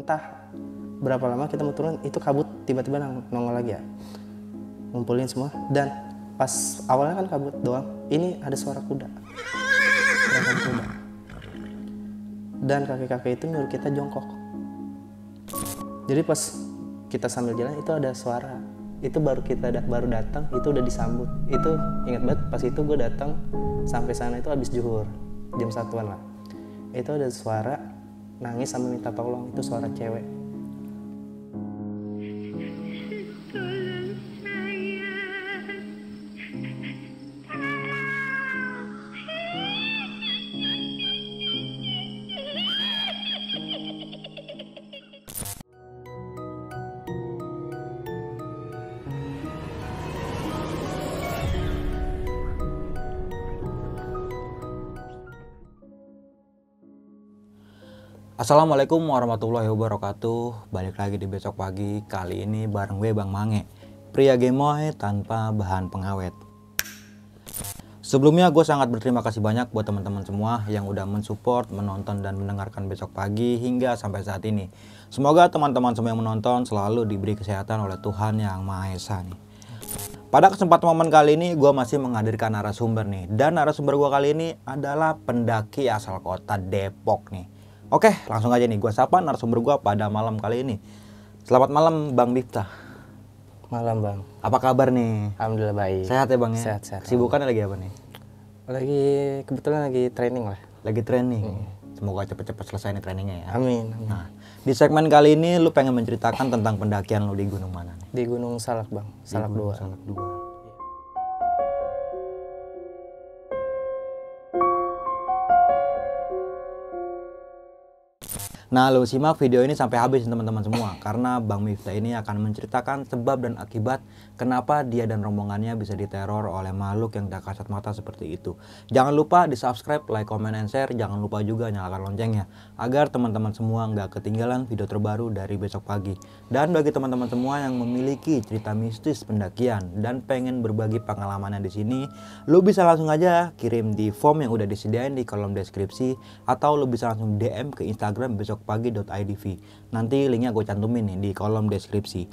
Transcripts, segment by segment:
entah berapa lama kita mau turun, itu kabut tiba-tiba nongol lagi ya, ngumpulin semua. Dan pas awalnya kan kabut doang, ini ada suara kuda, dan kakek-kakek itu nyuruh kita jongkok. Jadi pas kita sambil jalan itu ada suara, itu baru baru datang itu udah disambut. Itu ingat banget, pas itu gue datang sampai sana itu habis zuhur, jam 1-an lah. Itu ada suara nangis sama minta tolong, itu suara cewek. Assalamualaikum warahmatullahi wabarakatuh. Balik lagi di Besok Pagi. Kali ini bareng gue Bang Mange, pria gemoy tanpa bahan pengawet. Sebelumnya gue sangat berterima kasih banyak buat teman-teman semua yang udah mensupport, menonton dan mendengarkan Besok Pagi hingga sampai saat ini. Semoga teman-teman semua yang menonton selalu diberi kesehatan oleh Tuhan Yang Maha Esa nih. Pada kesempatan momen kali ini gue masih menghadirkan narasumber nih. Dan narasumber gue kali ini adalah pendaki asal kota Depok nih. Oke, langsung aja nih gue sapa narasumber gue pada malam kali ini. Selamat malam Bang Miftah. Malam Bang. Apa kabar nih? Alhamdulillah baik. Sehat ya Bang ya? Sehat. Kesibukannya lagi apa nih? Kebetulan lagi training lah. Lagi training. Semoga cepet-cepet selesai nih trainingnya ya. Amin. Nah, di segmen kali ini lu pengen menceritakan tentang pendakian lu di gunung mana nih? Di Gunung Salak Bang, Salak 2. Salak 2. Nah, lu simak video ini sampai habis teman-teman semua, karena Bang Miftah ini akan menceritakan sebab dan akibat kenapa dia dan rombongannya bisa diteror oleh makhluk yang tak kasat mata seperti itu. Jangan lupa di subscribe, like, comment, and share. Jangan lupa juga nyalakan loncengnya, agar teman-teman semua nggak ketinggalan video terbaru dari Besok Pagi. Dan bagi teman-teman semua yang memiliki cerita mistis pendakian dan pengen berbagi pengalamannya di sini, lu bisa langsung aja kirim di form yang udah disediain di kolom deskripsi, atau lu bisa langsung DM ke Instagram besokpagi.idv. Nanti linknya gue cantumin nih di kolom deskripsi.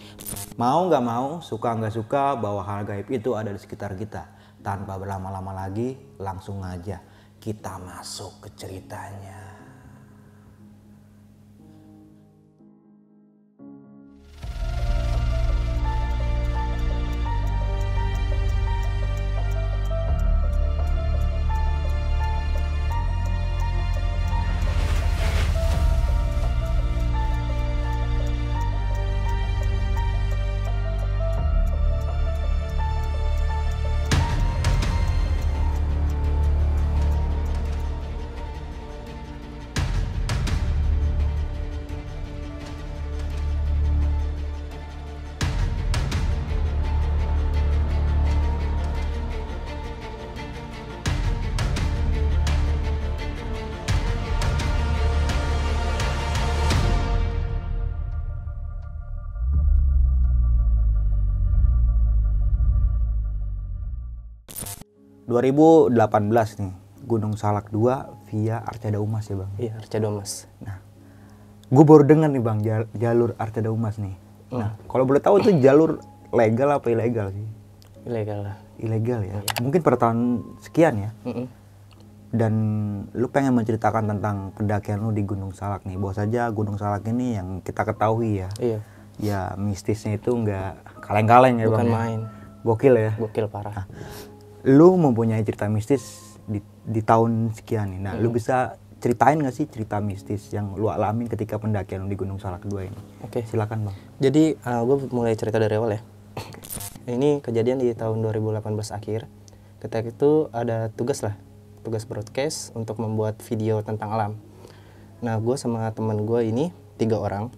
Mau nggak mau, suka nggak suka, bahwa hal gaib itu ada di sekitar kita. Tanpa berlama-lama lagi, langsung aja kita masuk ke ceritanya. ...2018 nih, Gunung Salak 2 via Arca Daumas ya Bang? Iya, Arca Daumas. Nah, gue baru dengar nih Bang, jalur Arca Daumas nih. Nah, kalau boleh tahu itu jalur legal apa ilegal sih? Ilegal lah. Ilegal ya? Iya. Mungkin per tahun sekian ya? Dan lu pengen menceritakan tentang pendakian lu di Gunung Salak nih. Bahwa saja Gunung Salak ini yang kita ketahui ya. Iya. Ya mistisnya itu nggak kaleng-kaleng ya Bang. Bukan main. Gokil ya? Gokil parah. Nah, lu mempunyai cerita mistis di tahun sekian nih. Nah, lu bisa ceritain nggak sih cerita mistis yang lu alamin ketika pendakian lu di Gunung Salak 2 ini? Oke. Silakan Bang. Jadi gue mulai cerita dari awal ya. Ini kejadian di tahun 2018 akhir. Ketika itu ada tugas broadcast untuk membuat video tentang alam. Nah, gue sama teman gue ini 3 orang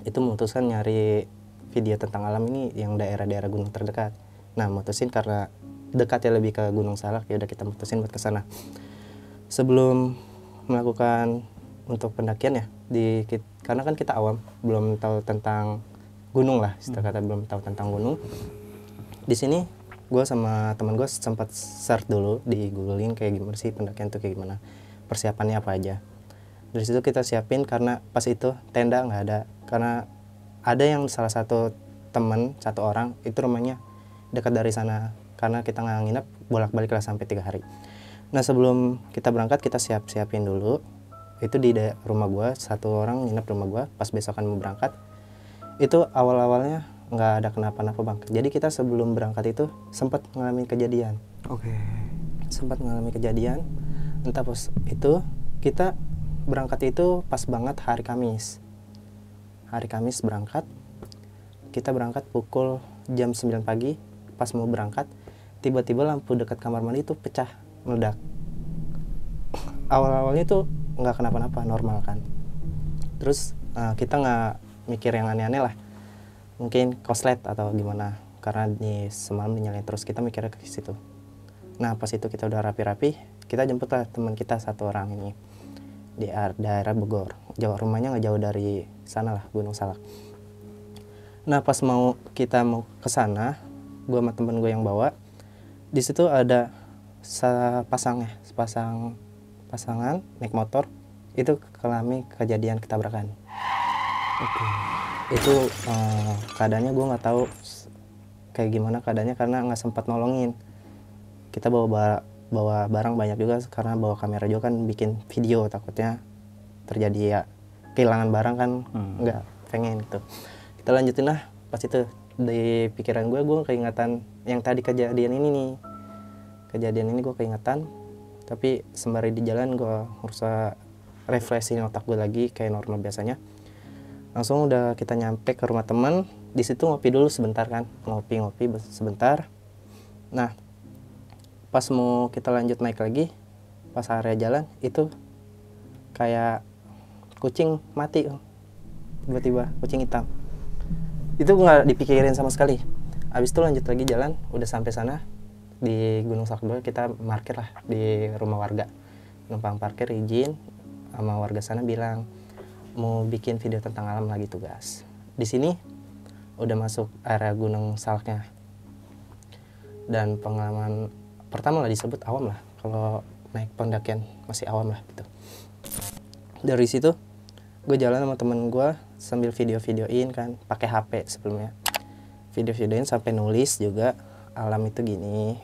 itu memutuskan nyari video tentang alam ini yang daerah-daerah gunung terdekat. Nah, mutusin karena dekatnya lebih ke Gunung Salak, ya udah kita mutusin buat ke sana. Sebelum melakukan untuk pendakian ya, karena kan kita awam, belum tahu tentang gunung lah, istilah kata belum tahu tentang gunung. Di sini gue sama teman gue sempat search dulu di googling kayak gimana sih pendakian tuh kayak gimana, persiapannya apa aja. Dari situ kita siapin karena pas itu tenda nggak ada, karena ada yang salah satu teman satu orang itu rumahnya dekat dari sana, karena kita nggak nginep bolak-balik lah sampai 3 hari. Nah sebelum kita berangkat kita siapin dulu itu di rumah gua, satu orang nginep rumah gua. Pas besokan mau berangkat itu awalnya nggak ada kenapa-napa bang. Jadi kita sebelum berangkat itu sempat mengalami kejadian. Oke. Sempat mengalami kejadian. Entah pas itu kita berangkat itu pas banget hari Kamis. Hari Kamis berangkat. Kita berangkat pukul jam 9 pagi. Pas mau berangkat tiba-tiba lampu dekat kamar mandi itu pecah, meledak. Awal-awalnya tuh nggak kenapa-napa, normal kan. Terus kita nggak mikir yang aneh-aneh lah, mungkin koslet atau gimana, karena di semalam dinyalain terus, kita mikirnya ke situ. Nah pas itu kita udah rapi-rapi, kita jemput lah teman kita satu orang ini di daerah Bogor, jauh, rumahnya nggak jauh dari sana lah, Gunung Salak. Nah pas kita mau ke sana, gue sama temen gue yang bawa, di situ ada pasangan naik motor itu mengalami kejadian ketabrakan. Oke. Itu keadaannya gue nggak tahu kayak gimana keadaannya karena nggak sempat nolongin. Kita bawa barang banyak juga karena bawa kamera juga kan, bikin video takutnya terjadi ya kehilangan barang kan, nggak pengen gitu. Kita lanjutin lah. Pas itu di pikiran gue keingatan yang tadi kejadian ini gue keingatan, tapi sembari di jalan gue berusaha refreshing otak gue lagi kayak normal biasanya. Langsung udah kita nyampe ke rumah teman, di situ ngopi dulu sebentar kan, ngopi sebentar. Nah pas mau kita lanjut naik lagi, pas area jalan itu kayak kucing mati, tiba-tiba kucing hitam. Itu nggak dipikirin sama sekali. Abis itu lanjut lagi jalan, udah sampai sana di Gunung Salak, kita parkir lah di rumah warga, numpang parkir, izin sama warga sana, bilang mau bikin video tentang alam lagi tugas. Di sini udah masuk area Gunung Salaknya, dan pengalaman pertama lah disebut awam lah, kalau naik pendakian masih awam lah gitu. Dari situ gue jalan sama temen gue sambil video-videoin kan, pakai HP sebelumnya, video-videoin sampai nulis juga alam itu gini.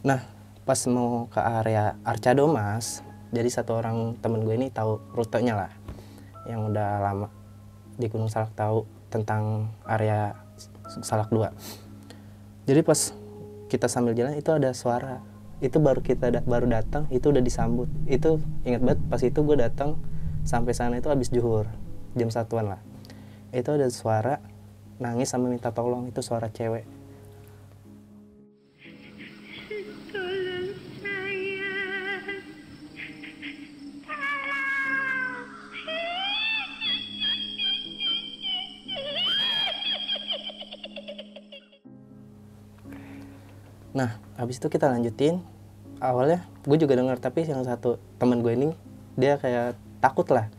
Nah pas mau ke area Arca Domas, jadi satu orang temen gue ini tahu rutenya lah, yang udah lama di Gunung Salak, tahu tentang area Salak 2. Jadi pas kita sambil jalan itu ada suara, itu baru datang itu udah disambut. Itu ingat banget, pas itu gue datang sampai sana itu habis zuhur, jam 1-an lah. Itu ada suara nangis sama minta tolong, itu suara cewek. Nah, habis itu kita lanjutin. Awalnya gue juga dengar, tapi yang satu teman gue ini dia kayak takut lah,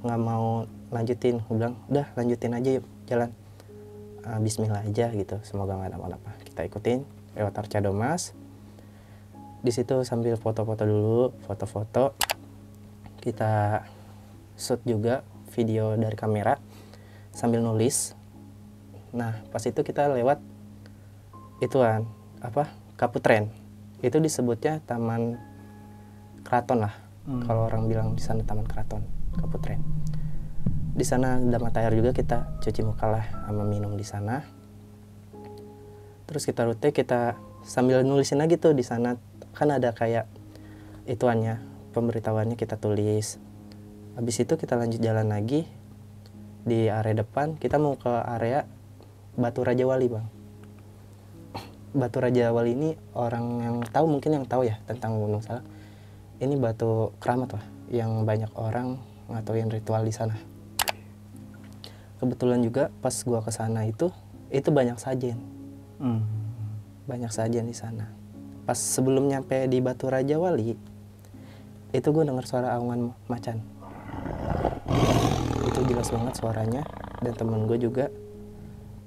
nggak mau lanjutin. Gue bilang, udah lanjutin aja yuk, jalan. Bismillah aja gitu, semoga nggak ada apa-apa. Kita ikutin lewat Arca Domas. Di situ sambil foto-foto dulu, foto-foto. Kita shoot juga video dari kamera sambil nulis. Nah, pas itu kita lewat ituan Kaputren, itu disebutnya Taman Keraton lah. Kalau orang bilang di sana Taman Keraton, Kaputren. Di sana ada mata air juga, kita cuci muka lah sama minum di sana. Terus kita rute, kita sambil nulisin lagi tuh di sana kan ada kayak ituannya, pemberitahuannya kita tulis. Habis itu kita lanjut jalan lagi di area depan, kita mau ke area Batu Raja Wali bang. Batu Raja Wali ini orang yang tahu, mungkin yang tahu ya tentang Gunung Salak. Ini batu keramat lah, yang banyak orang ngatuin ritual di sana. Kebetulan juga pas gua ke sana itu banyak sajen. Banyak sajen di sana. Pas sebelum nyampe di Batu Raja Wali, itu gue dengar suara aungan macan. Itu jelas banget suaranya, dan temen gue juga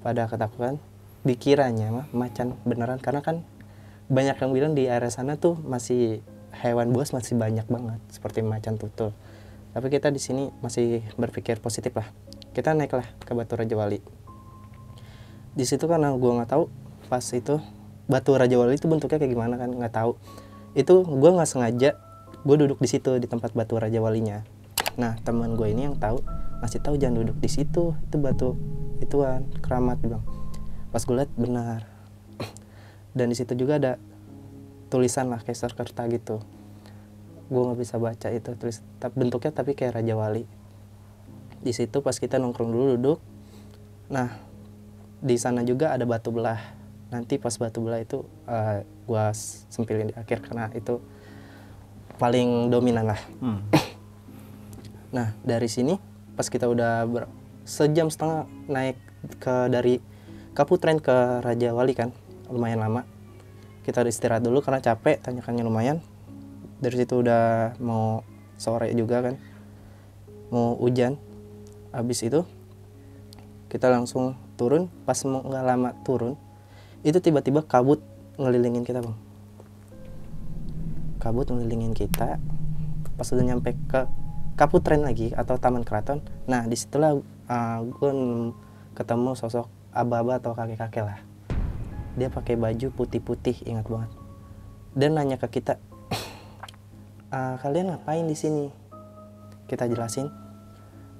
pada ketakutan. Dikiranya mah macan beneran, karena kan banyak yang bilang di area sana tuh masih hewan buas masih banyak banget, seperti macan tutul. Tapi kita di sini masih berpikir positif lah. Kita naiklah ke Batu Raja Wali. Di situ karena gue nggak tahu pas itu Batu Raja Wali itu bentuknya kayak gimana kan, nggak tahu. Itu gue nggak sengaja gue duduk di situ di tempat Batu Raja Walinya. Nah teman gue ini yang tahu ngasih tahu jangan duduk di situ, itu batu ituan keramat, dia bilang. Pas gue liat benar. Dan di situ juga ada tulisan lah kayak Sakerta gitu. Gue nggak bisa baca itu tulis bentuknya tapi kayak Raja Wali. Di situ pas kita nongkrong dulu duduk. Nah di sana juga ada batu belah. Nanti pas batu belah itu gue sempilin di akhir karena itu paling dominan lah. Nah dari sini pas kita udah sejam setengah naik dari Kaputren ke Raja Wali kan, lumayan lama. Kita istirahat dulu karena capek, tanyakannya lumayan. Dari situ udah mau sore juga kan, mau hujan. Habis itu kita langsung turun. Pas mau nggak lama turun, itu tiba-tiba kabut ngelilingin kita bang. Kabut ngelilingin kita. Pas udah nyampe ke Kaputren lagi atau Taman Keraton, nah disitulah gue ketemu sosok aba-aba atau kakek-kakek lah. Dia pakai baju putih-putih, ingat banget. Dan nanya ke kita, kalian ngapain di sini? Kita jelasin,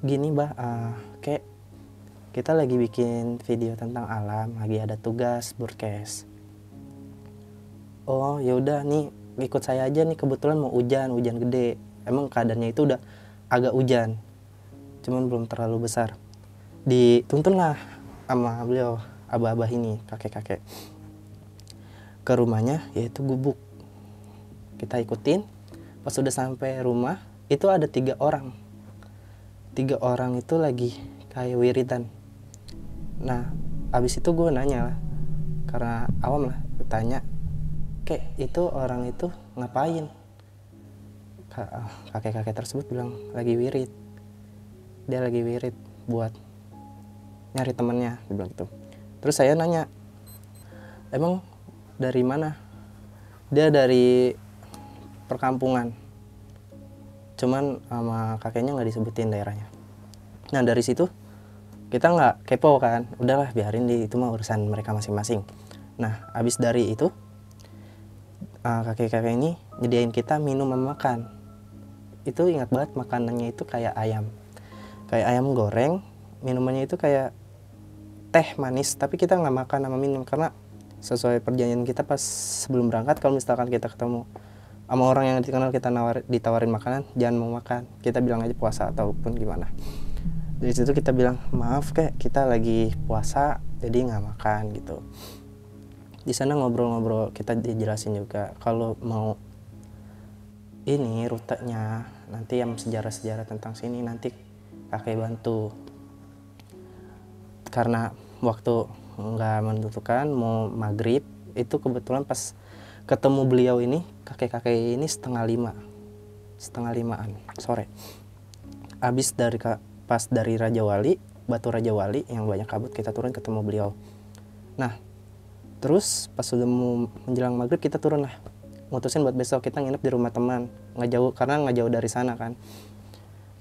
gini bah, kayak kita lagi bikin video tentang alam, lagi ada tugas broadcast. Oh yaudah nih, ikut saya aja nih, kebetulan mau hujan gede. Emang keadaannya itu udah agak hujan, cuman belum terlalu besar. Dituntun lah sama beliau, abah-abah ini, kakek-kakek, ke rumahnya, yaitu gubuk. Kita ikutin. Pas udah sampai rumah, itu ada 3 orang. 3 orang itu lagi kayak wiridan. Nah, abis itu gue nanya lah, karena awam lah, tanya, kayak itu orang itu ngapain? Kakek-kakek tersebut bilang lagi wirid. Dia lagi wirid buat nyari temennya, dia bilang gitu. Terus saya nanya, emang dari mana? Dia dari perkampungan, cuman sama kakeknya nggak disebutin daerahnya. Nah dari situ kita nggak kepo kan, udahlah biarin itu mah urusan mereka masing-masing. Nah abis dari itu kakek-kakek ini nyediain kita minum sama makan. Itu ingat banget, makanannya itu kayak ayam goreng, minumannya itu kayak teh manis, tapi kita nggak makan sama minum karena sesuai perjanjian kita pas sebelum berangkat, kalau misalkan kita ketemu sama orang yang dikenal kita ditawarin makanan, jangan mau makan, kita bilang aja puasa ataupun gimana. Dari situ kita bilang maaf kayak kita lagi puasa jadi nggak makan gitu. Di sana ngobrol-ngobrol, kita dijelasin juga kalau mau ini rutenya nanti yang sejarah-sejarah tentang sini nanti kakek bantu, karena waktu nggak menentukan mau maghrib. Itu kebetulan pas ketemu beliau ini, kakek-kakek ini setengah 5-an sore. Abis pas dari Raja Wali, Batu Raja Wali yang banyak kabut, kita turun ketemu beliau. Nah terus pas sudah mau menjelang maghrib kita turun lah, mutusin buat besok kita nginep di rumah teman, nggak jauh karena nggak jauh dari sana kan.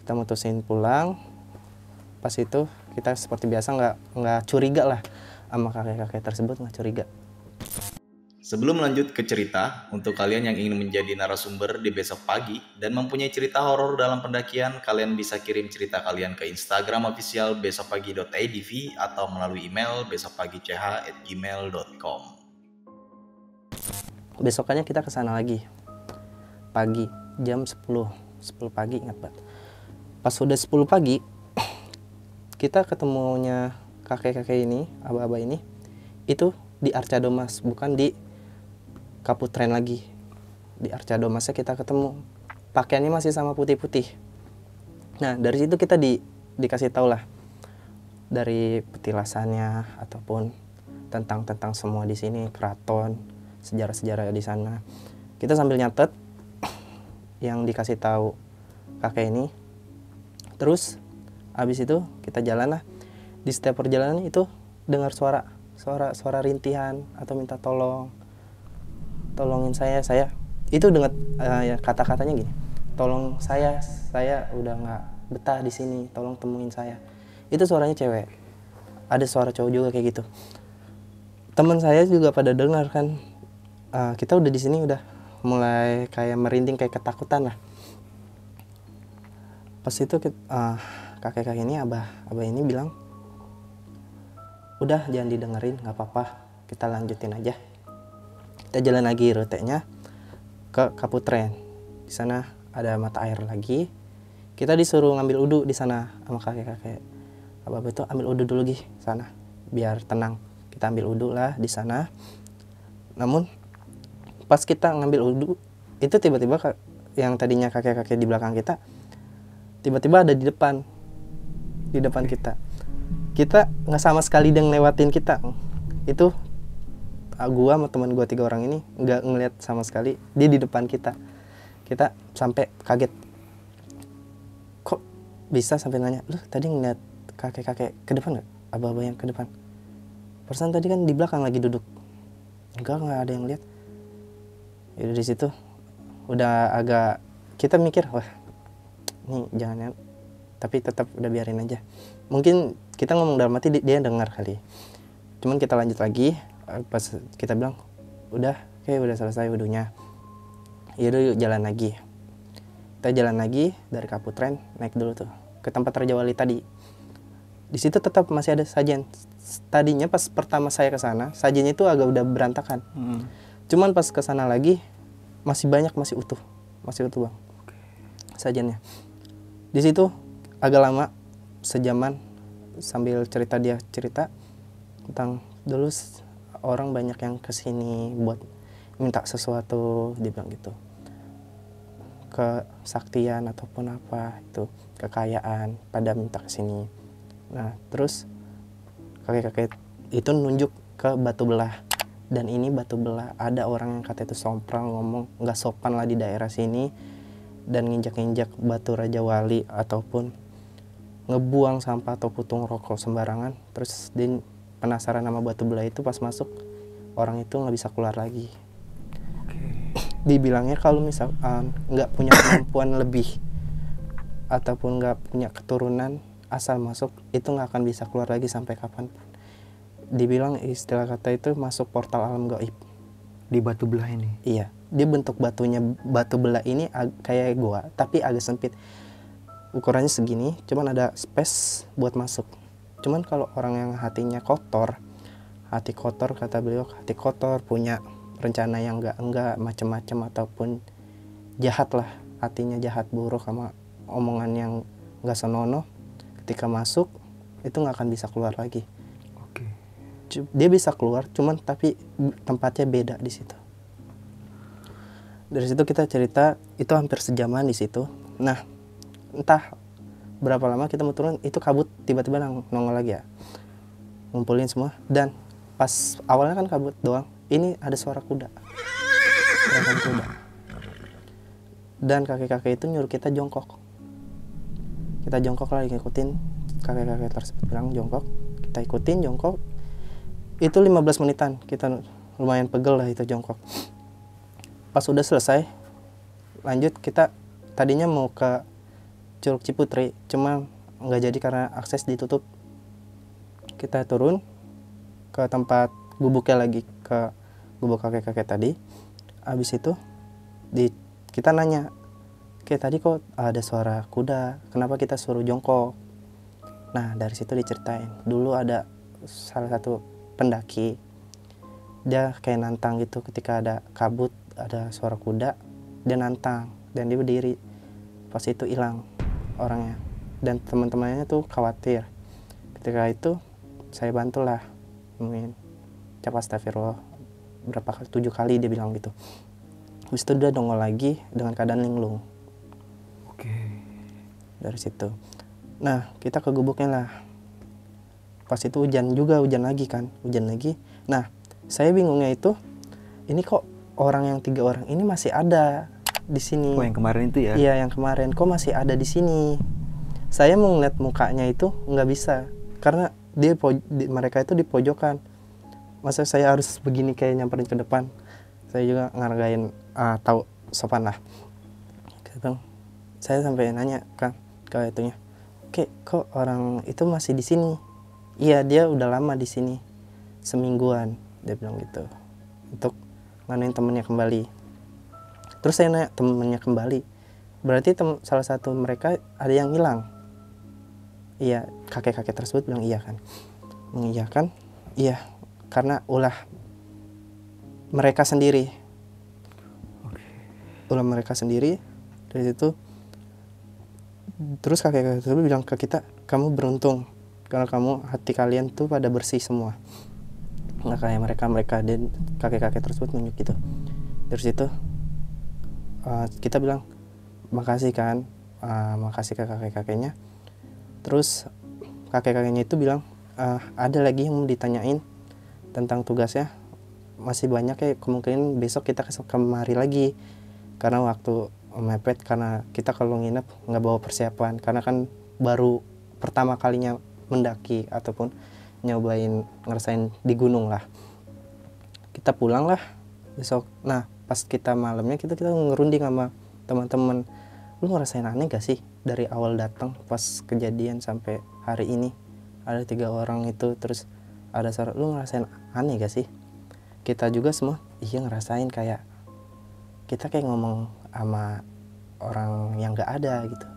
Kita mutusin pulang. Pas itu kita seperti biasa nggak curiga lah sama kakek-kakek tersebut, nggak curiga. Sebelum lanjut ke cerita, untuk kalian yang ingin menjadi narasumber di Besok Pagi dan mempunyai cerita horor dalam pendakian, kalian bisa kirim cerita kalian ke Instagram official besokpagi.idv atau melalui email besokpagi.ch@gmail.com. Besokannya kita kesana lagi pagi jam 10 pagi, ingat banget. Pas udah 10 pagi kita ketemunya kakek-kakek ini, aba-aba ini, itu di Arcadomas, bukan di Kaputren lagi. Di Arcadomasnya kita ketemu, pakaiannya masih sama putih-putih. Nah dari situ kita dikasih tahu lah dari petilasannya ataupun tentang semua di sini, keraton, sejarah-sejarah di sana. Kita sambil nyatet yang dikasih tahu kakek ini. Terus habis itu kita jalan lah. Di setiap perjalanan itu dengar suara rintihan atau minta tolongin saya. Itu dengan ya, kata-katanya gini, tolong saya udah nggak betah di sini, tolong temuin saya. Itu suaranya cewek. Ada suara cowok juga kayak gitu. Teman saya juga pada dengar kan, kita udah di sini udah mulai kayak merinding, kayak ketakutan lah. Pas itu kakek-kakek ini, abah ini bilang, udah jangan didengerin, nggak apa-apa, kita lanjutin aja. Kita jalan lagi rutenya ke Kaputren. Di sana ada mata air lagi. Kita disuruh ngambil udu di sana sama kakek-kakek. Abah itu ambil udu dulu Gi sana biar tenang. Kita ambil udu lah di sana. Namun pas kita ngambil udu itu tiba-tiba yang tadinya kakek-kakek di belakang kita tiba-tiba ada di depan kita. Kita nggak sama sekali dia ngelewatin kita. Itu gua sama teman gua 3 orang ini nggak ngeliat sama sekali, dia di depan kita. Kita sampai kaget, kok bisa, sampai nanya, lu tadi ngeliat kakek-kakek ke depan nggak, abah-abah yang ke depan? Perasaan tadi kan di belakang lagi duduk. Enggak ada yang lihat. Ya di situ udah agak kita mikir, wah ini jangan, tapi tetap udah biarin aja. Mungkin kita ngomong dalam hati, dia dengar kali. Cuman kita lanjut lagi. Pas kita bilang udah selesai wudunya, yaudah yuk jalan lagi. Kita jalan lagi dari Kaputren, naik dulu tuh ke tempat Raja Wali tadi. Di situ tetap masih ada sajen. Tadinya pas pertama saya ke sana, sajennya itu agak udah berantakan. Cuman pas ke sana lagi masih banyak, masih utuh Bang sajennya. Di situ agak lama, sejaman, sambil dia cerita tentang dulu orang banyak yang kesini buat minta sesuatu, dia bilang gitu, kesaktian ataupun apa itu, kekayaan, pada minta kesini. Nah terus kakek-kakek itu nunjuk ke batu belah, dan ini batu belah ada orang yang kata itu sompral, ngomong nggak sopan lah di daerah sini, dan nginjak-injak batu Raja Wali ataupun ngebuang sampah atau putung rokok sembarangan. Terus dia penasaran sama batu belah itu, pas masuk orang itu nggak bisa keluar lagi. Dibilangnya kalau misalkan nggak punya kemampuan lebih ataupun nggak punya keturunan, asal masuk itu nggak akan bisa keluar lagi sampai kapanpun. Dibilang istilah kata itu masuk portal alam gaib Di batu belah ini? Iya, dia bentuk batunya, batu belah ini kayak gua tapi agak sempit, ukurannya segini, cuman ada space buat masuk. Cuman kalau orang yang hati kotor kata beliau, hati kotor, punya rencana yang enggak macam-macam ataupun jahat lah, hatinya jahat, buruk, sama omongan yang enggak senonoh, ketika masuk itu nggak akan bisa keluar lagi. Dia bisa keluar, cuman tapi tempatnya beda di situ. Dari situ kita cerita, itu hampir sejaman di situ. Nah, entah berapa lama kita mau turun, itu kabut tiba-tiba nongol lagi ya, ngumpulin semua. Dan pas awalnya kan kabut doang, ini ada suara kuda, dan kakek-kakek itu nyuruh kita jongkok. Kita jongkok lah, ngikutin kakek-kakek tersebut bilang jongkok, kita ikutin jongkok. Itu 15 menitan, kita lumayan pegel lah itu jongkok. Pas udah selesai, lanjut kita tadinya mau ke Curug Ciputri, cuma nggak jadi karena akses ditutup. Kita turun ke tempat gubuknya lagi, ke gubuk kakek-kakek tadi. Habis itu kita nanya, kayak tadi kok ada suara kuda, kenapa kita suruh jongkok? Nah dari situ diceritain, dulu ada salah satu pendaki, dia kayak nantang gitu, ketika ada kabut, ada suara kuda, dia nantang dan dia berdiri. Pas itu hilang orangnya, dan teman-temannya tuh khawatir. Ketika itu saya bantulah, mungkin cap astagfirullah berapa kali, 7 kali dia bilang gitu. Habis itu dia dongol lagi dengan keadaan linglung. Dari situ, nah kita ke gubuknya lah. Pas itu hujan lagi kan. Nah saya bingungnya itu, ini kok orang yang 3 orang ini masih ada di sini. Oh yang kemarin itu ya? Iya yang kemarin, kok masih ada di sini. Saya mau ngeliat mukanya itu nggak bisa, karena mereka itu di pojokan. Masa saya harus begini kayak nyamperin ke depan? Saya juga ngargain, tahu sopan lah. Kita bilang, saya sampai nanya kan ke itunya, kok orang itu masih di sini? Iya, dia udah lama di sini, semingguan, dia bilang gitu, untuk nganuin temennya kembali. Terus saya nanya, temennya kembali berarti salah satu mereka ada yang hilang? Iya, kakek-kakek tersebut bilang iya kan, mengiyakan, iya, karena ulah mereka sendiri. Ulah mereka sendiri. Dari situ terus kakek-kakek tersebut bilang ke kita, kamu beruntung karena kamu, hati kalian tuh pada bersih semua, nggak kayak mereka. Dan kakek-kakek tersebut nunjuk gitu. Dari situ kita bilang makasih kan, makasih ke kakek-kakeknya. Terus kakek-kakeknya itu bilang ada lagi yang mau ditanyain tentang tugasnya, masih banyak ya, kemungkinan besok kita kemari lagi karena waktu mepet, karena kita kalau nginep nggak bawa persiapan karena kan baru pertama kalinya mendaki ataupun nyobain ngerasain di gunung lah. Kita pulang lah besok. Nah pas kita malamnya kita ngerunding sama teman-teman, lu ngerasain aneh gak sih dari awal datang pas kejadian sampai hari ini ada 3 orang itu, terus ada suara, lu ngerasain aneh gak sih? Kita juga semua iya ngerasain, kayak kita kayak ngomong sama orang yang gak ada gitu.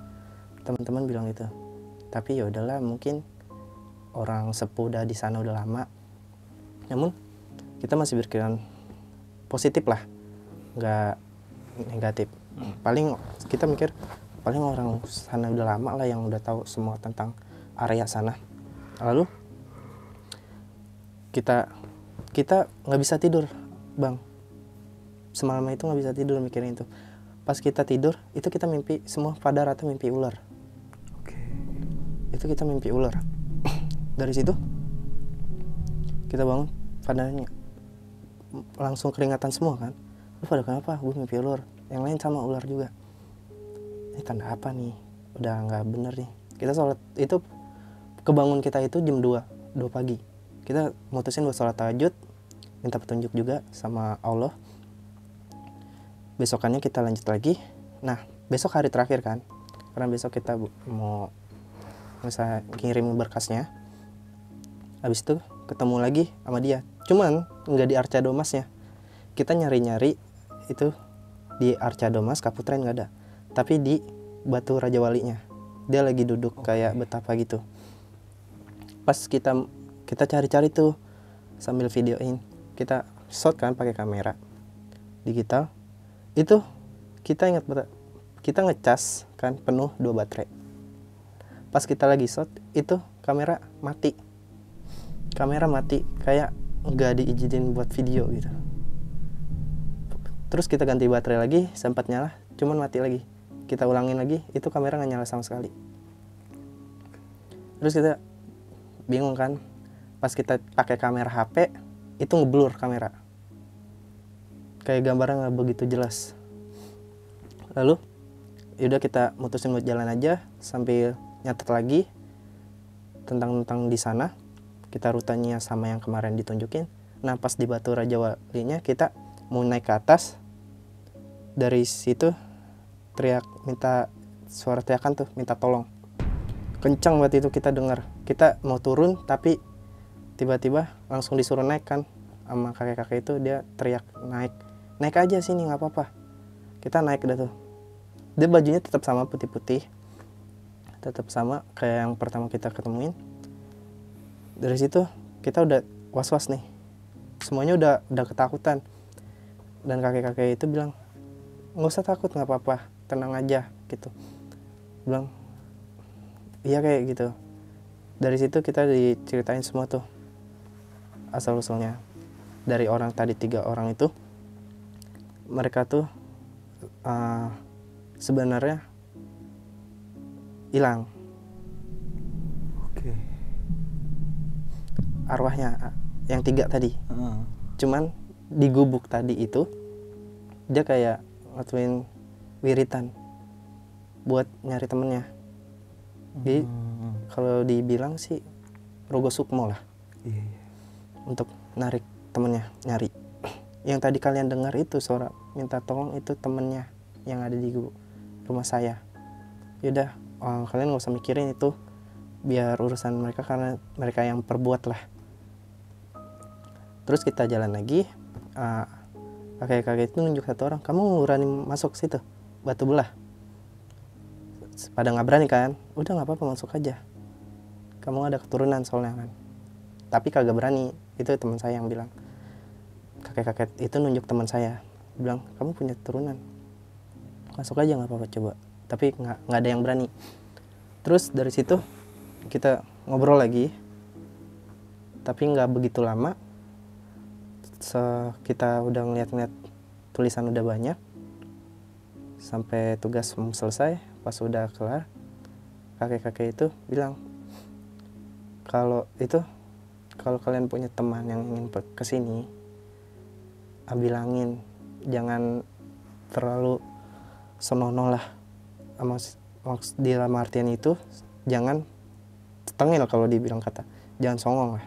Teman-teman bilang gitu. Tapi ya udahlah, mungkin orang sepuh udah di sana udah lama. Namun kita masih berpikiran positif lah, nggak negatif. Paling kita mikir paling orang sana udah lama lah yang udah tahu semua tentang area sana. Lalu kita nggak bisa tidur bang, semalam itu nggak bisa tidur mikirin itu. Pas kita tidur itu kita mimpi semua pada rata mimpi ular. Itu kita mimpi ular. Dari situ kita bangun, padanya langsung keringatan semua kan. Lu pada kenapa? Gue mimpi ular. Yang lain sama ular juga. Ini tanda apa nih? Udah nggak bener nih. Kita sholat itu, kebangun kita itu jam 2 pagi. Kita mutusin buat sholat tahajud, minta petunjuk juga sama Allah. Besokannya kita lanjut lagi. Nah besok hari terakhir kan, karena besok kita mau bisa kirim berkasnya. Habis itu ketemu lagi sama dia, cuman nggak di Arca Domasnya. Kita nyari-nyari itu di Arca Domas Kaputren nggak ada, tapi di Batu Raja Walinya dia lagi duduk kayak betapa gitu. Pas kita cari-cari tuh sambil videoin, kita shot kan pakai kamera digital. Itu kita ingat kita ngecas kan penuh 2 baterai. Pas kita lagi shot itu kamera mati kayak nggak diizinin buat video gitu. Terus kita ganti baterai lagi, sempat nyala cuman mati lagi. Kita ulangin lagi, itu kamera nggak nyala sama sekali. Terus kita bingung kan, pas kita pakai kamera HP itu ngeblur kamera, kayak gambarnya nggak begitu jelas. Lalu yaudah kita mutusin buat jalan aja sambil nyatet lagi tentang di sana. Kita rutenya sama yang kemarin ditunjukin. Nah pas di Batu Raja Walinya kita mau naik ke atas, dari situ teriak, minta suara teriakan tuh, minta tolong kencang banget itu kita dengar. Kita mau turun tapi tiba-tiba langsung disuruh naik kan sama kakek-kakek itu. Dia teriak naik aja sini nggak apa-apa. Kita naik dah tuh, dia bajunya tetap sama putih-putih, tetap sama kayak yang pertama kita ketemuin. Dari situ kita udah was-was nih, semuanya udah ketakutan. Dan kakek-kakek itu bilang nggak usah takut, nggak apa-apa, tenang aja gitu. Bilang iya kayak gitu. Dari situ kita diceritain semua tuh asal usulnya dari orang tadi 3 orang itu. Mereka tuh sebenarnya hilang arwahnya, yang 3 tadi. Cuman di gubuk tadi itu dia kayak ngatuin wiritan buat nyari temennya. Jadi kalau dibilang sih rogo sukmo lah, untuk narik temennya, nyari. Yang tadi kalian dengar itu suara minta tolong itu temennya yang ada di rumah saya. yaudah kalian nggak usah mikirin itu, biar urusan mereka karena mereka yang perbuat lah. Terus kita jalan lagi, kakek-kakek itu nunjuk satu orang, kamu berani masuk situ batu belah? Pada nggak berani kan, udah nggak apa-apa masuk aja, kamu ada keturunan soalnya kan. Tapi kagak berani, itu teman saya yang bilang. Kakek-kakek itu nunjuk teman saya, bilang kamu punya keturunan, masuk aja nggak apa-apa coba. Tapi nggak ada yang berani. Terus dari situ kita ngobrol lagi, tapi nggak begitu lama. Kita udah ngeliat-ngeliat tulisan udah banyak, sampai tugas selesai. Pas udah kelar, kakek-kakek itu bilang, kalau kalian punya teman yang ingin kesini, bilangin jangan terlalu senonoh lah. Di dalam artian itu jangan tengil, kalau dibilang kata jangan songong lah,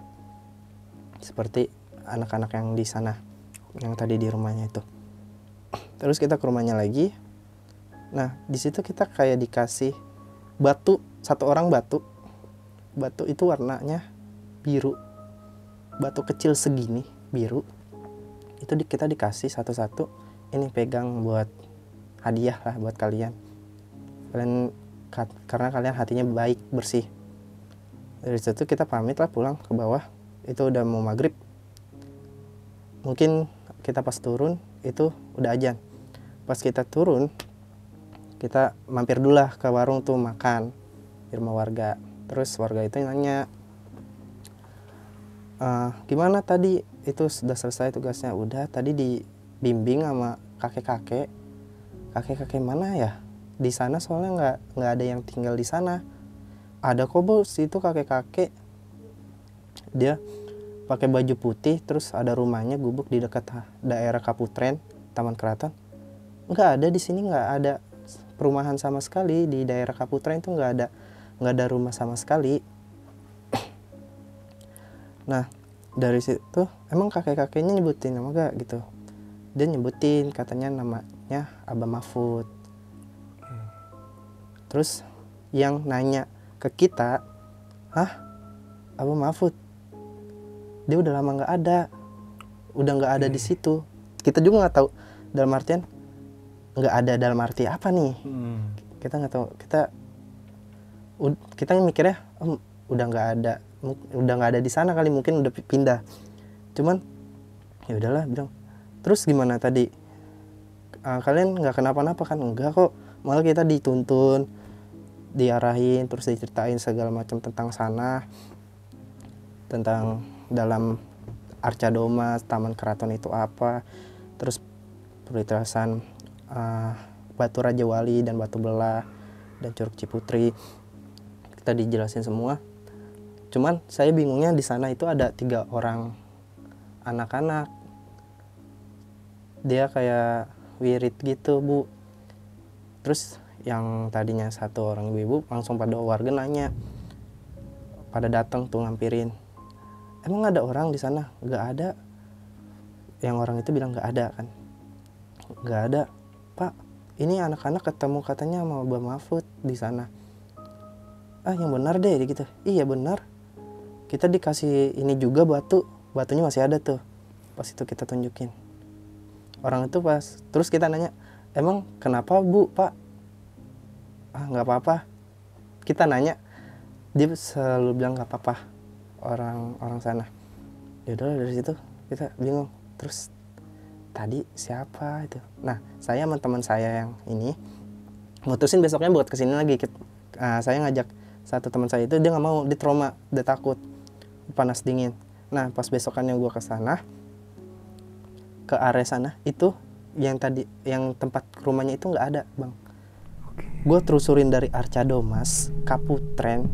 seperti anak-anak yang di sana yang tadi di rumahnya itu. Terus kita ke rumahnya lagi. Nah di situ kita kayak dikasih batu, satu orang batu itu warnanya biru, batu kecil segini biru. Itu kita dikasih satu-satu, ini pegang buat hadiah lah buat kalian karena kalian hatinya baik, bersih. Dari situ kita pamit lah pulang ke bawah. Itu udah mau maghrib. Mungkin kita pas turun itu udah azan. Pas kita turun, kita mampir dulu lah ke warung tuh makan di rumah warga. Terus warga itu nanya, gimana tadi, itu sudah selesai tugasnya? Udah, tadi dibimbing sama kakek-kakek. Kakek-kakek mana ya? Di sana soalnya nggak ada yang tinggal di sana. Ada kok bos, itu kakek-kakek. Dia pakai baju putih, terus ada rumahnya gubuk di dekat daerah Kaputren, Taman Keraton. Nggak ada di sini, nggak ada perumahan sama sekali di daerah Kaputren itu, nggak ada rumah sama sekali. Nah dari situ emang kakek-kakeknya nyebutin nama gak gitu. Dia nyebutin, katanya namanya Abah Mahfud. Terus yang nanya ke kita, Abah Mahfud, dia udah lama nggak ada, udah nggak ada di situ. Kita juga nggak tahu dalam artian nggak ada dalam arti apa nih. Kita nggak tahu. Kita mikirnya udah nggak ada di sana kali, mungkin udah pindah. Cuman ya udahlah, bilang terus gimana tadi, kalian nggak kenapa-napa kan? Enggak kok, malah kita dituntun, diarahin, terus diceritain segala macam tentang sana, tentang dalam Arca Domas, Taman Keraton itu apa, terus perlintasan Batu Raja Wali dan Batu Belah dan Curug Ciputri, kita dijelasin semua. Cuman saya bingungnya di sana itu ada 3 orang anak-anak, dia kayak wirid gitu Bu. Terus yang tadinya 1 orang ibu langsung pada warga nanya, pada datang tuh ngampirin, emang ada orang di sana? Nggak ada. Yang orang itu bilang nggak ada kan, nggak ada Pak, ini anak-anak ketemu katanya sama Abah Mahfud di sana. Yang benar deh gitu. Iya benar, kita dikasih ini juga batunya masih ada tuh. Pas itu kita tunjukin orang itu pas. Terus kita nanya, emang kenapa Bu, Pak? Nggak apa-apa. Kita nanya, dia selalu bilang nggak apa-apa, orang sana. Ya udah, dari situ kita bingung. Terus tadi siapa itu? Nah saya sama teman saya yang ini mutusin besoknya buat kesini lagi. Saya ngajak satu teman saya itu, dia nggak mau, dia trauma, dia takut panas dingin. Nah pas besokannya gue ke sana, ke area sana itu, yang tadi yang tempat rumahnya itu nggak ada Bang. Gue terusurin dari Arca Domas, Kaputren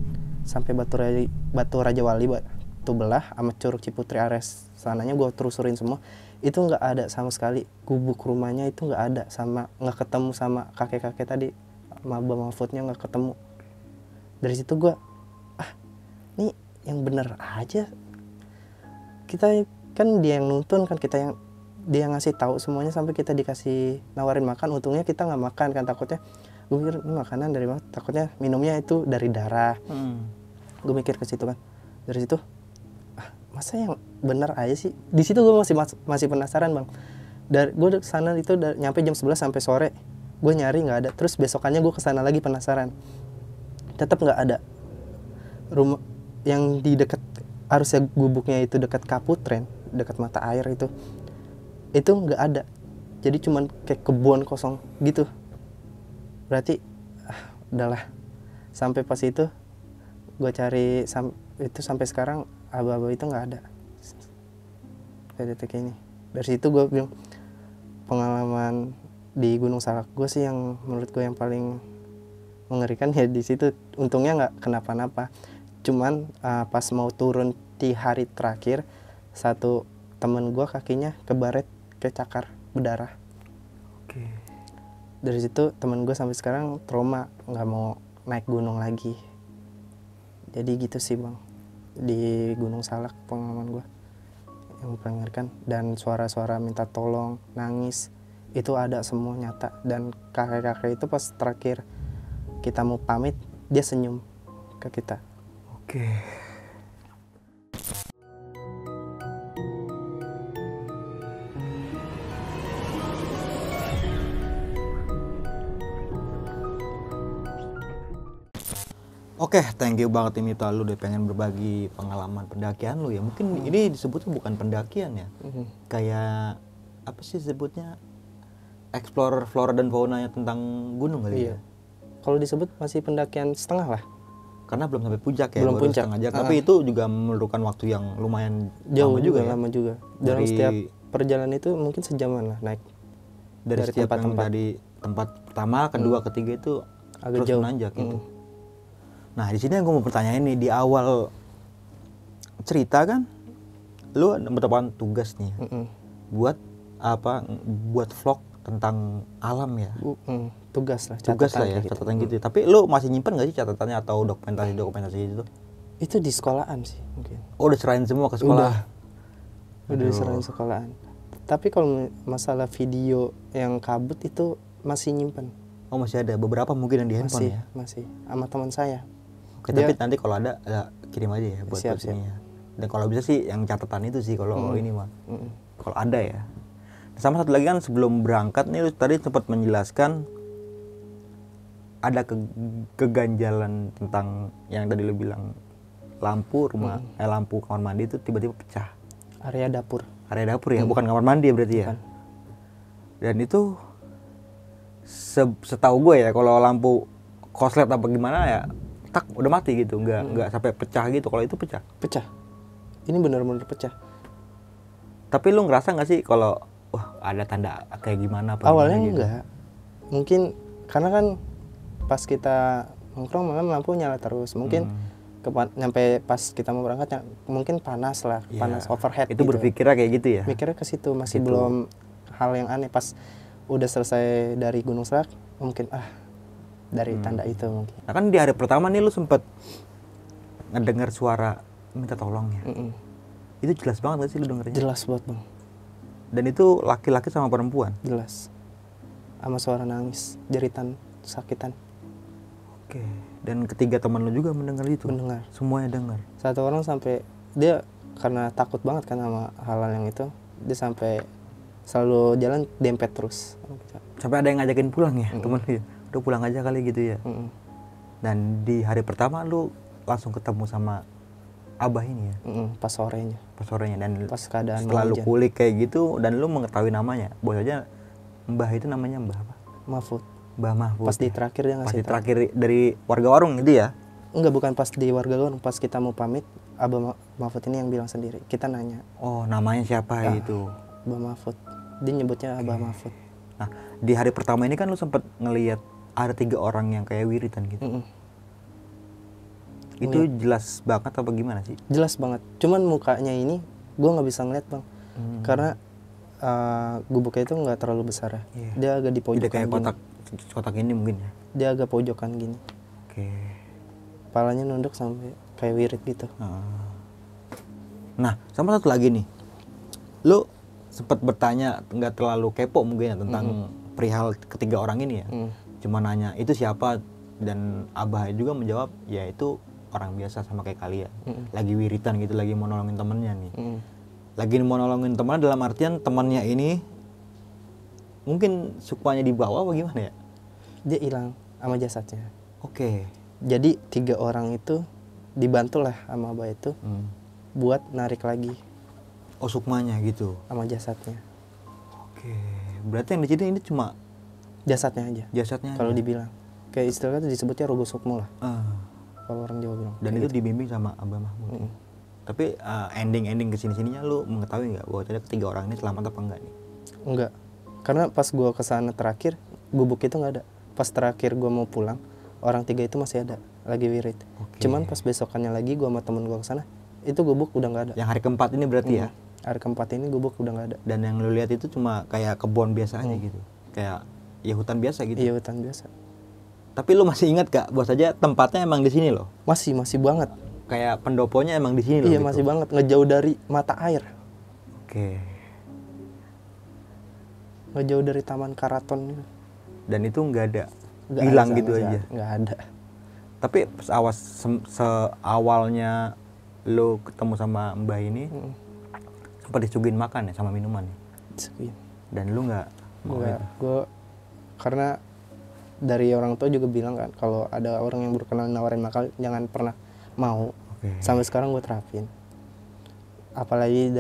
sampai Batu Raja Wali, Batu Belah sama Curug Ciputri, area sananya gue terusurin semua. Itu nggak ada sama sekali, gubuk rumahnya itu nggak ada, sama nggak ketemu sama kakek-kakek tadi, sama Abah Mahfudnya nggak ketemu. Dari situ gue, nih yang bener aja, kita kan dia yang nuntun kan, kita dia ngasih tahu semuanya, sampai kita dikasih nawarin makan. Untungnya kita nggak makan kan, takutnya Gue mikir ini makanan dari mana, takutnya minumnya itu dari darah. Gue mikir ke situ kan, dari situ masa yang benar aja sih. Di situ gue masih penasaran bang. Dari gue kesana itu nyampe jam 11 sampai sore, gue nyari nggak ada. Terus besokannya gue kesana lagi penasaran, tetap nggak ada. Rumah yang di dekat, harusnya gubuknya itu dekat Kaputren, dekat mata air itu nggak ada. Jadi cuman kayak kebun kosong gitu. Berarti udahlah. Sampai pas itu gue cari itu sampai sekarang aba-aba itu nggak ada. Dari detik ini. Dari situ gue bilang pengalaman di Gunung Salak gue sih yang menurut gue yang paling mengerikan ya di situ. Untungnya nggak kenapa-napa. Cuman pas mau turun di hari terakhir, satu temen gue kakinya kebaret, kecakar, berdarah. Oke. Dari situ temen gue sampai sekarang trauma, nggak mau naik gunung lagi. Jadi gitu sih bang, di Gunung Salak pengalaman gue yang paling mengerikan. Dan suara-suara minta tolong, nangis, itu ada semua nyata. Dan kakek-kakek itu pas terakhir kita mau pamit, dia senyum ke kita. Oke. Oke, thank you banget ini Mita, lu udah pengen berbagi pengalaman pendakian lu ya. Mungkin ini disebutnya bukan pendakian ya. Kayak apa sih sebutnya? Explore flora dan faunanya tentang gunung kali ya. Kalau disebut masih pendakian setengah lah. Karena belum sampai puncak ya, Belum baru puncak. setengah jam. Tapi itu juga memerlukan waktu yang lumayan Jauh lama juga ya. lama juga. Dalam Dari- setiap perjalanan itu mungkin sejaman lah naik. Dari setiap yang tempat-tempat. dari tempat pertama, kedua, ketiga itu Agak terus jauh. menanjak gitu. Nah di sini yang gue mau pertanyain nih, di awal cerita kan, lu mendapatkan tugas nih buat apa? Buat vlog tentang alam ya. Tugas lah, Tugas lah ya, kayak gitu. catatan gitu. Tapi lu masih nyimpen gak sih catatannya atau dokumentasi gitu? Itu di sekolahan sih mungkin. Oh udah serahin semua ke sekolah? Udah diserahin sekolahan. Tapi kalau masalah video yang kabut itu masih nyimpen. Oh masih ada beberapa mungkin yang di handphone ya? Masih sama teman saya. Oke, Dia- tapi nanti kalau ada ya, kirim aja ya buat Siap, ini ya. Dan kalau bisa sih yang catatan itu sih kalau ini mah. Kalau ada ya. Sama satu lagi kan sebelum berangkat nih lu tadi sempat menjelaskan ada keganjalan tentang yang tadi lu bilang lampu rumah lampu kamar mandi itu tiba-tiba pecah. Area dapur. Area dapur ya, bukan kamar mandi ya berarti ya. Bukan. Dan itu setahu gue ya kalau lampu koslet apa gimana ya tak udah mati gitu, nggak sampai pecah gitu. Kalau itu pecah. Pecah. Ini benar-benar pecah. Tapi lu ngerasa nggak sih kalau wah ada tanda kayak gimana apa Awalnya gimana gitu? enggak. Mungkin karena kan pas kita nongkrong malam lampu nyala terus. Mungkin nyampe pas kita mau berangkat mungkin panas lah, Ya, panas overhead itu gitu. berpikirnya kayak gitu ya. Mikirnya ke situ, masih Gitu. belum hal yang aneh. Pas udah selesai dari Gunung Salak mungkin dari tanda itu mungkin. Nah kan di hari pertama nih lu sempet ngedengar suara minta tolong ya. Itu jelas banget gak sih lu dengernya? Jelas buat bang, Dan itu laki-laki sama perempuan. jelas. Sama suara nangis, jeritan, sakitan. Oke. Dan ketiga teman lu juga mendengar itu. Mendengar. Semuanya dengar. Satu orang sampai dia karena takut banget kan sama hal-hal yang itu, dia sampai selalu jalan dempet terus. Sampai ada yang ngajakin pulang ya temen lu. Udah pulang aja kali gitu ya. Dan di hari pertama lu langsung ketemu sama abah ini ya. Pas sorenya, Pas sorenya dan pas keadaan setelah mau lu hujan. kulik kayak gitu dan lu mengetahui namanya. Boleh aja Mbah itu namanya Mbah apa? Mahfud. Mbah Mahfud. Pas di terakhir dia Pas ngasih di tahu. terakhir dari warga warung gitu ya. Enggak, bukan pas di warga warung, pas kita mau pamit, Abah Mahfud ini yang bilang sendiri. Kita nanya, Oh, namanya siapa itu? Abah Mahfud. Dia nyebutnya Abah Mahfud. Nah, di hari pertama ini kan lu sempet ngelihat ada 3 orang yang kayak wiritan gitu. Itu jelas banget apa gimana sih? Jelas banget. Cuman mukanya ini gue nggak bisa ngeliat bang, karena gubuknya itu nggak terlalu besar ya. Iya. Dia agak di Jadi pojokan kayak gini. kotak ini mungkin ya. Dia agak pojokan gini. Oke. Kepalanya nunduk sampai kayak wirid gitu. Nah, sama satu lagi nih. Lu sempat bertanya nggak terlalu kepo mungkin ya tentang perihal ketiga orang ini ya. cuma nanya itu siapa, dan Abah juga menjawab ya itu orang biasa sama kayak kalian. Lagi wiritan gitu, lagi mau nolongin temennya nih. Lagi mau nolongin temennya dalam artian temannya ini mungkin sukmanya dibawa apa gimana ya? Dia hilang sama jasadnya. Oke. Jadi 3 orang itu dibantulah sama Abah itu buat narik lagi Oh, sukmanya gitu. sama jasadnya. Oke. Berarti yang di sini ini cuma Jasadnya aja. jasadnya Kalau aja? dibilang. Kayak istilahnya disebutnya rogo sukmo lah. Ah. Kalau orang Jawa bilang. Dan Kayak itu gitu. dibimbing sama Abah Mahmud. Tapi ending kesini-sininya lu mengetahui nggak bahwa ternyata 3 orang ini selamat apa enggak nih? Enggak. Karena pas gua kesana terakhir, gubuk itu nggak ada. Pas terakhir gua mau pulang, orang 3 itu masih ada, lagi wirid. Oke. Cuman pas besokannya lagi gua sama temen gua kesana, itu gubuk udah nggak ada. Yang hari keempat ini berarti ya? Hari keempat ini gubuk udah nggak ada. Dan yang lu lihat itu cuma kayak kebun biasa aja gitu, kayak ya hutan biasa gitu. Iya, hutan biasa. Tapi lu masih ingat gak bahwa saja tempatnya emang di sini loh? Masih banget. Kayak pendoponya emang di sini loh. Iya, gitu. masih banget. Ngejauh dari mata air. Oke. Ngejauh dari taman karaton gitu. Dan itu nggak ada, Nggak hilang ada gitu sama aja. sekali. Nggak ada. Tapi seawalnya lu ketemu sama Mbah ini, sempat disuguhin makan ya sama minuman ya? Disuguhin. Dan lu nggak mau Nggak. itu? Gue karena dari orang tua juga bilang kan, kalau ada orang yang berkenan nawarin makan jangan pernah mau. Oke. Sampai sekarang gue terapin. Apalagi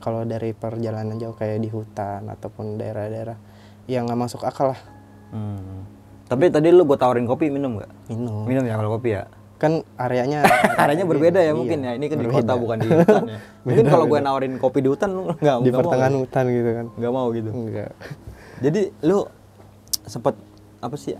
kalau dari perjalanan jauh kayak di hutan ataupun daerah-daerah yang nggak masuk akal lah. Tapi tadi lu gue tawarin kopi, minum nggak? Minum. Minum ya kalau kopi ya? Kan areanya Areanya berbeda ya iya, mungkin ya. Ini kan di berbeda. kota bukan di hutan ya. Mungkin kalau gue nawarin kopi di hutan lu nggak Di nggak pertengahan mau, hutan gitu kan. nggak mau gitu. Enggak. Jadi lu sempet apa sih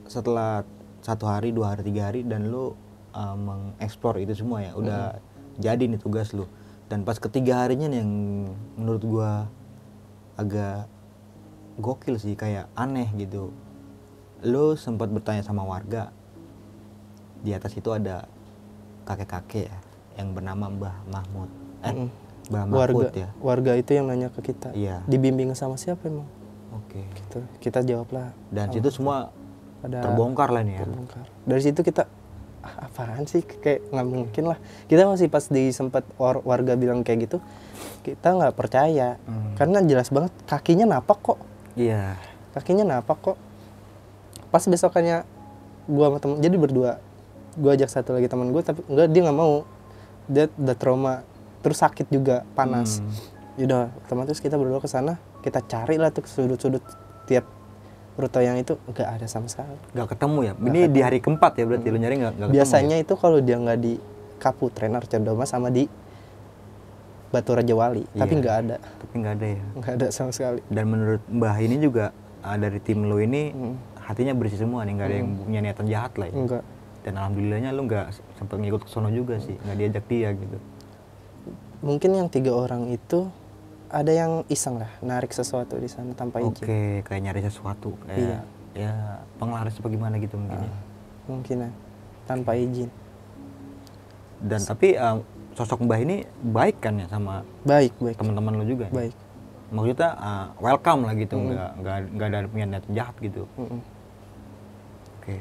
setelah 1 hari, 2 hari, 3 hari dan lu mengeksplor itu semua ya, udah jadi nih tugas lu. Dan pas ketiga harinya nih yang menurut gua agak gokil sih, kayak aneh gitu. Lu sempat bertanya sama warga, di atas itu ada kakek-kakek ya yang bernama Mbah Mahmud. Mbah Mahmud ya. Warga itu yang nanya ke kita. Iya. Dibimbing sama siapa emang? Oke. Gitu. Kita jawablah. Dan situ semua Ada terbongkar lah nih ya. terbongkar. Dari situ kita apaan sih, kayak nggak mungkin lah. Kita masih pas di sempat warga bilang kayak gitu, kita nggak percaya. Karena jelas banget kakinya napak kok. Iya. Kakinya napak kok. Pas besokannya gua sama temen, jadi berdua, gua ajak satu lagi teman gua, tapi enggak, dia nggak mau. Dia udah trauma, terus sakit juga, panas. Yaudah, otomatis kita berdua ke sana, kita cari lah tuh sudut-sudut tiap rute yang itu, nggak ada sama sekali. Nggak ketemu ya? Ini di hari keempat ya berarti lu nyari nggak ketemu? Biasanya ya? itu kalau dia nggak di Kaputren Arcandoma sama di Batu Raja Wali, tapi Iya. nggak ada. Tapi nggak ada ya. Nggak ada sama sekali. Dan menurut Mbah ini juga dari tim lu ini hatinya bersih semua nih, nggak ada yang punya niatan jahat lah ya. Enggak. Dan alhamdulillahnya lu nggak sempat ngikut ke sono juga sih, nggak diajak dia gitu. Mungkin yang 3 orang itu ada yang iseng lah, narik sesuatu di sana tanpa izin. Oke, kayak nyari sesuatu, kayak Iya. ya penglaris apa gimana gitu mungkin ya. Mungkin ya, tanpa izin. Dan tapi sosok Mbah ini baik kan ya sama Baik. teman-teman lu juga? Baik. Maksudnya welcome lah gitu, nggak ada punya niat jahat gitu. Oke.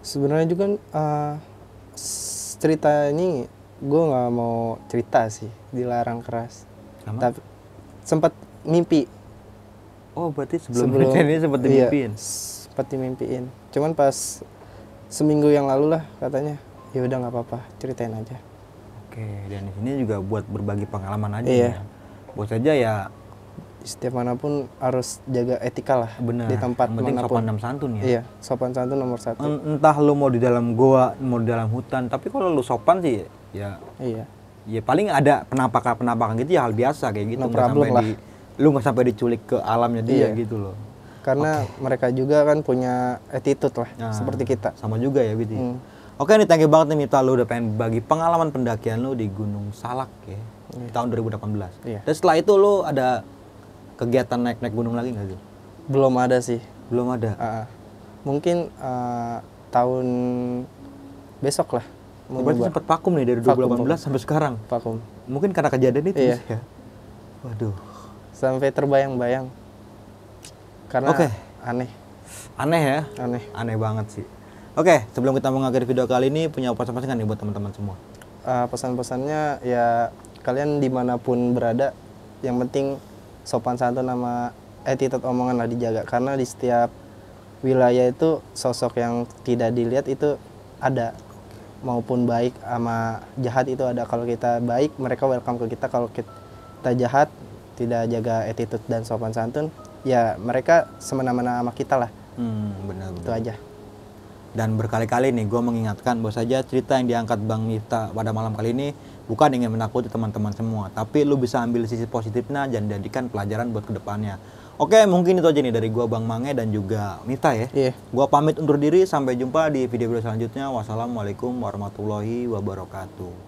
Sebenarnya juga cerita ini gue nggak mau cerita sih, dilarang keras. Sama? Tapi sempat mimpi. Oh berarti sebelum ini sempat dimimpiin? Iya, sempat dimimpiin. Cuman pas seminggu yang lalu lah katanya, ya udah nggak apa-apa, ceritain aja. Oke, dan di sini juga buat berbagi pengalaman aja Iya. ya. Buat saja ya Setiap manapun harus jaga etika lah. benar. Di tempat Yang penting manapun. sopan dan santun ya. Iya, sopan santun nomor 1. Entah lu mau di dalam goa, mau di dalam hutan, tapi kalau lu sopan sih ya Iya. ya paling ada penampakan gitu ya hal biasa kayak gitu. No Nggak problem sampai lu nggak sampai diculik ke alamnya dia Iya. gitu loh. Karena mereka juga kan punya attitude lah, Nah, seperti kita. Sama juga ya gitu. Oke nih, thank you banget nih Mita, lu udah pengen bagi pengalaman pendakian lu di Gunung Salak ya, di tahun 2018. Iya. Dan setelah itu lu ada kegiatan naik-naik gunung lagi nggak sih? Belum ada sih. Belum ada. Mungkin tahun besok lah. Mau Berarti nyoba. sempat vakum nih dari 2018 sampai sekarang. Vakum. Mungkin karena kejadian itu Iya. ya. Waduh. Sampai terbayang-bayang. Karena Oke. aneh. Aneh ya? Aneh. Aneh banget sih. Oke, sebelum kita mengakhiri video kali ini, punya pesan-pesan nggak nih buat teman-teman semua? Pesan-pesannya ya kalian dimanapun berada, yang penting sopan santun sama attitude omongan lah dijaga, karena di setiap wilayah itu sosok yang tidak dilihat itu ada, maupun baik sama jahat itu ada. Kalau kita baik, mereka welcome ke kita. Kalau kita jahat, tidak jaga attitude dan sopan santun, ya mereka semena-mena sama kita lah. Benar-benar. Itu aja. Dan berkali-kali nih gue mengingatkan bahwa saja cerita yang diangkat Bang Miftah pada malam kali ini bukan ingin menakuti teman-teman semua, tapi lu bisa ambil sisi positifnya dan jadikan pelajaran buat kedepannya. Oke, mungkin itu aja nih dari gue Bang Mange dan juga Miftah ya. Iya. Gue pamit undur diri, sampai jumpa di video-video selanjutnya. Wassalamualaikum warahmatullahi wabarakatuh.